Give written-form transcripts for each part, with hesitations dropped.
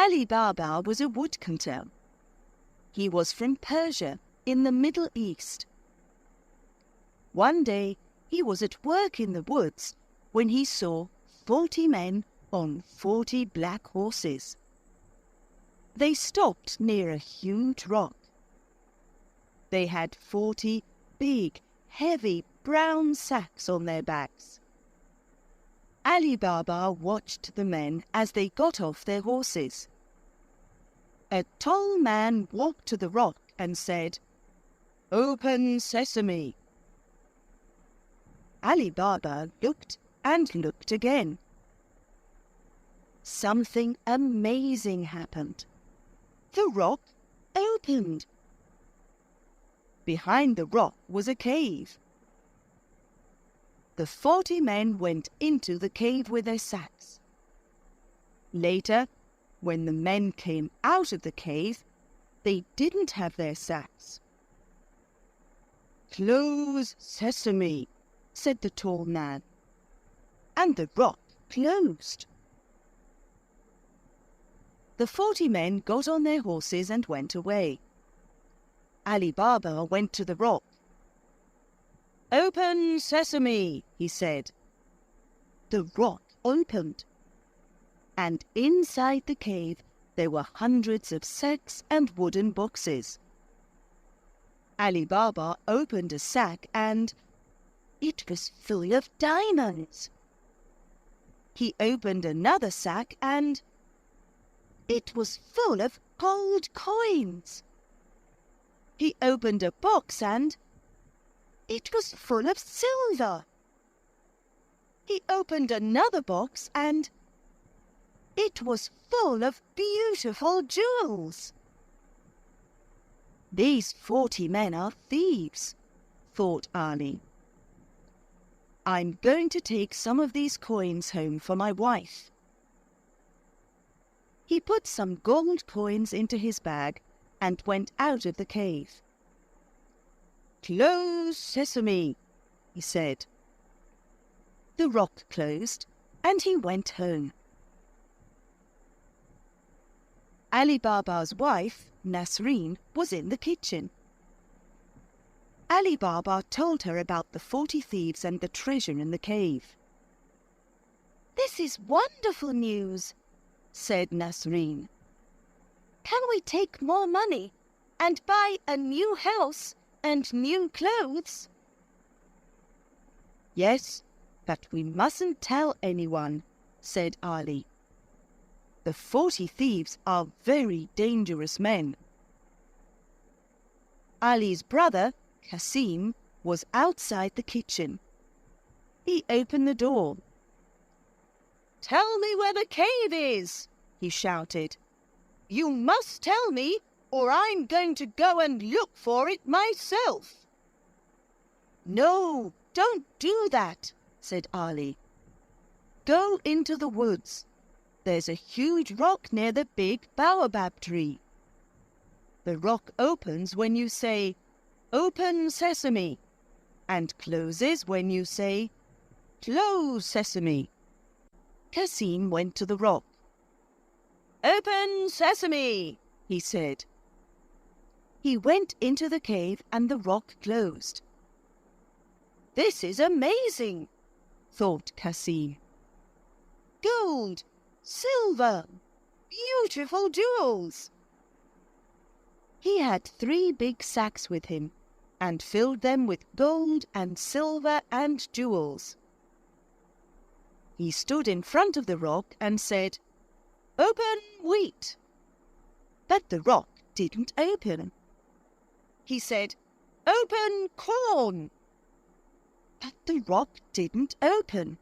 Ali Baba was a woodcutter. He was from Persia in the Middle East. One day he was at work in the woods when he saw 40 men on 40 black horses. They stopped near a huge rock. They had 40 big, heavy brown sacks on their backs. Ali Baba watched the men as they got off their horses. A tall man walked to the rock and said, "Open sesame." Ali Baba looked and looked again. Something amazing happened. The rock opened. Behind the rock was a cave. The 40 men went into the cave with their sacks. Later, when the men came out of the cave, they didn't have their sacks. "Close sesame," said the tall man, and the rock closed. The 40 men got on their horses and went away. Ali Baba went to the rock. "Open sesame," he said. The rock opened, and inside the cave there were hundreds of sacks and wooden boxes. Ali Baba opened a sack and it was full of diamonds. He opened another sack and it was full of gold coins. He opened a box and it was full of silver. He opened another box and it was full of beautiful jewels. "These 40 men are thieves," thought Ali. "I'm going to take some of these coins home for my wife." He put some gold coins into his bag and went out of the cave. "Close sesame," he said. The rock closed and he went home. Ali Baba's wife, Nasreen, was in the kitchen. Ali Baba told her about the 40 thieves and the treasure in the cave. "This is wonderful news," said Nasreen. "Can we take more money and buy a new house and new clothes?" "Yes, but we mustn't tell anyone," said Ali. "The 40 thieves are very dangerous men." Ali's brother, Kasim, was outside the kitchen. He opened the door. "Tell me where the cave is," he shouted. "You must tell me, or I'm going to go and look for it myself." "No, don't do that," said Ali. "Go into the woods. There's a huge rock near the big baobab tree. The rock opens when you say, 'Open sesame,' and closes when you say, 'Close sesame.'" Kasim went to the rock. "Open sesame," he said. He went into the cave and the rock closed. "This is amazing," thought Kasim. "Gold, silver, beautiful jewels." He had 3 big sacks with him and filled them with gold and silver and jewels. He stood in front of the rock and said, "Open wheat." But the rock didn't open. He said, "Open corn." But the rock didn't open.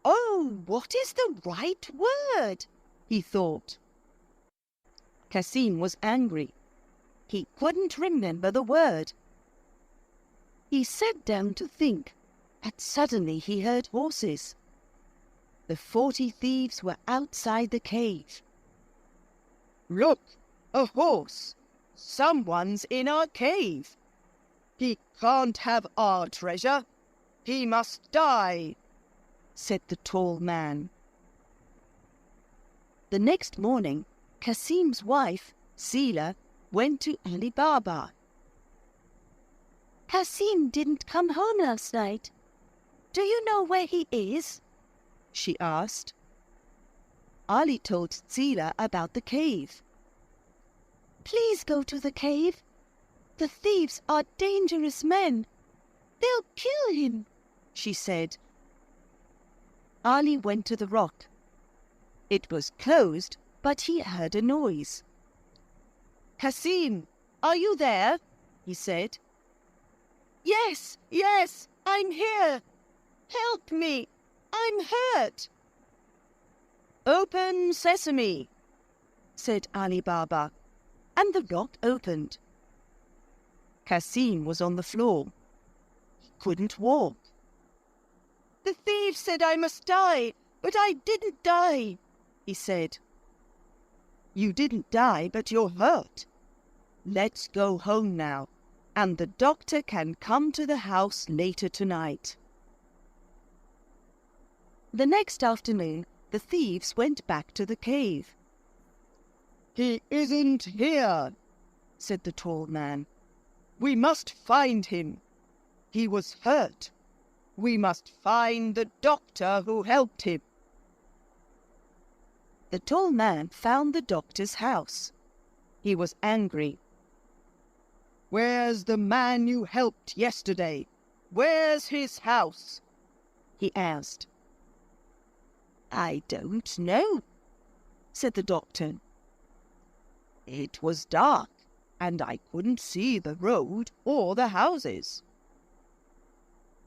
"Oh, what is the right word?" he thought. Kasim was angry. He couldn't remember the word. He sat down to think, but suddenly he heard horses. The 40 thieves were outside the cave. "Look, a horse! Someone's in our cave. He can't have our treasure. He must die," said the tall man. The next morning, Kasim's wife, Sila, went to Ali Baba. "Kasim didn't come home last night. Do you know where he is?" she asked. Ali told Sila about the cave. "Please go to the cave. The thieves are dangerous men. They'll kill him," she said. Ali went to the rock. It was closed, but he heard a noise. "Kasim, are you there?" he said. Yes, I'm here. Help me, I'm hurt." "Open sesame," said Ali Baba, and the rock opened. Kasim was on the floor. He couldn't walk. "The thief said I must die, but I didn't die," he said. "You didn't die, but you're hurt. Let's go home now, and the doctor can come to the house later tonight." The next afternoon, the thieves went back to the cave. "He isn't here," said the tall man. "We must find him. He was hurt. We must find the doctor who helped him." The tall man found the doctor's house. He was angry. "Where's the man you helped yesterday? Where's his house?" he asked. "I don't know," said the doctor. "It was dark, and I couldn't see the road or the houses."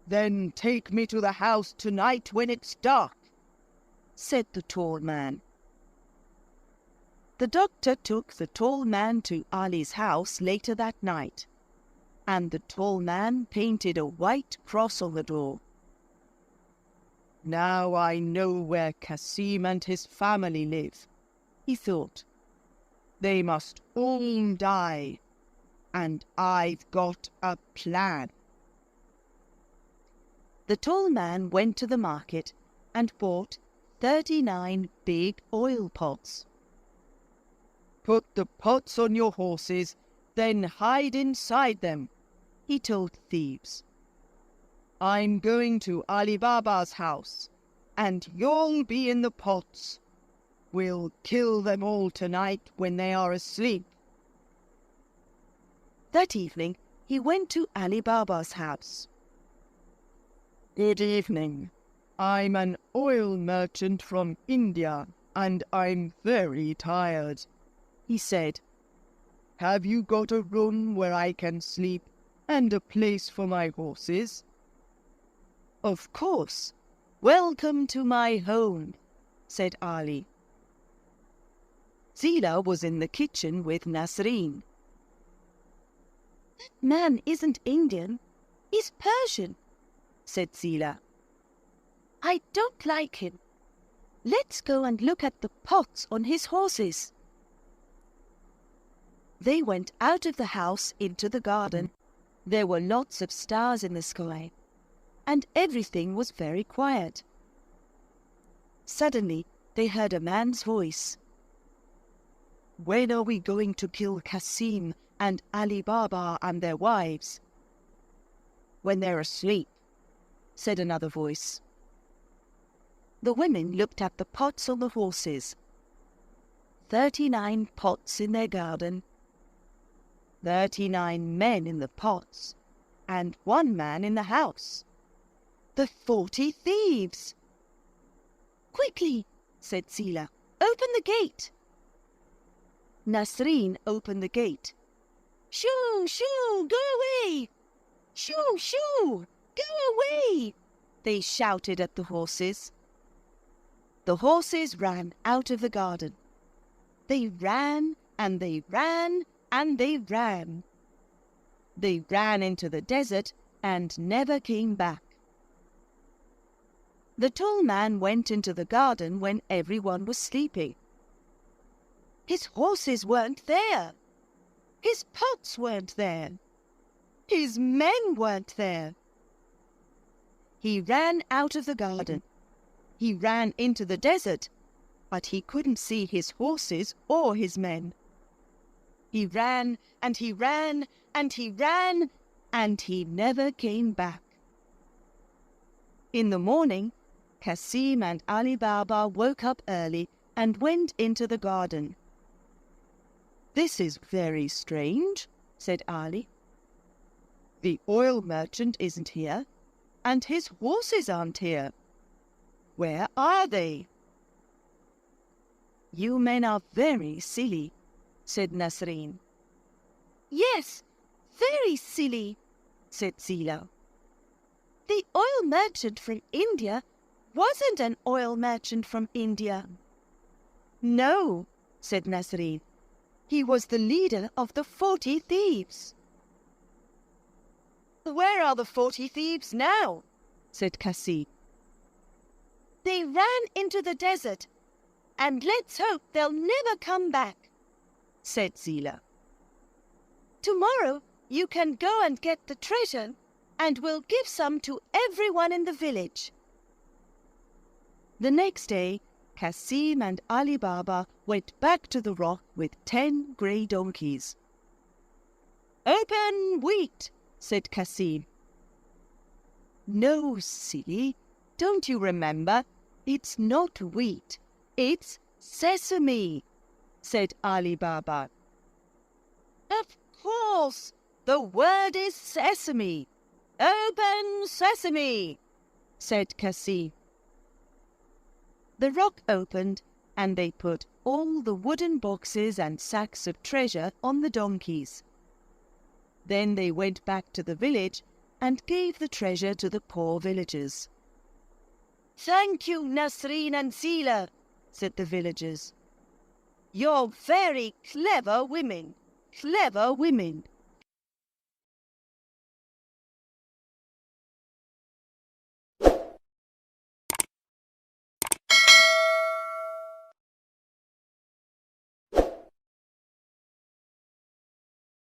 "Then take me to the house tonight when it's dark," said the tall man. The doctor took the tall man to Ali's house later that night, and the tall man painted a white cross on the door. "Now I know where Kasim and his family live," he thought. "They must all die, and I've got a plan." The tall man went to the market and bought 39 big oil pots. "Put the pots on your horses, then hide inside them," he told the thieves. "I'm going to Ali Baba's house, and you'll be in the pots. We'll kill them all tonight when they are asleep." That evening he went to Ali Baba's house. "Good evening. I'm an oil merchant from India, and I'm very tired," he said. "Have you got a room where I can sleep and a place for my horses?" "Of course. Welcome to my home," said Ali. Zila was in the kitchen with Nasreen. "That man isn't Indian. He's Persian," said Zila. "I don't like him. Let's go and look at the pots on his horses." They went out of the house into the garden. There were lots of stars in the sky, and everything was very quiet. Suddenly they heard a man's voice. "When are we going to kill Kasim and Ali Baba and their wives?" "When they're asleep," said another voice. The women looked at the pots on the horses. 39 pots in their garden, 39 men in the pots, and 1 man in the house. The 40 thieves! "Quickly," said Zila, "open the gate." Nasreen opened the gate. "Shoo, shoo, go away! Shoo, shoo, go away!" they shouted at the horses. The horses ran out of the garden. They ran and they ran and they ran. They ran into the desert and never came back. The tall man went into the garden when everyone was sleeping. His horses weren't there. His pots weren't there. His men weren't there. He ran out of the garden. He ran into the desert, but he couldn't see his horses or his men. He ran and he ran and he ran, and he never came back. In the morning, Cassim and Ali Baba woke up early and went into the garden. "This is very strange," said Ali. "The oil merchant isn't here, and his horses aren't here. Where are they?" "You men are very silly," said Nasreen. "Yes, very silly," said Zila. "The oil merchant from India wasn't an oil merchant from India." "No," said Nasreen. "He was the leader of the 40 thieves." "Where are the 40 thieves now?" said Cassim. "They ran into the desert, and let's hope they'll never come back," said Zila. "Tomorrow you can go and get the treasure, and we'll give some to everyone in the village." The next day, Cassim and Ali Baba went back to the rock with 10 grey donkeys. "Open wheat," said Cassim. "No, silly, don't you remember? It's not wheat, it's sesame," said Ali Baba. "Of course, the word is sesame. Open sesame," said Cassim. The rock opened, and they put all the wooden boxes and sacks of treasure on the donkeys. Then they went back to the village and gave the treasure to the poor villagers. "Thank you, Nasreen and Zila," said the villagers. "You're very clever women, clever women."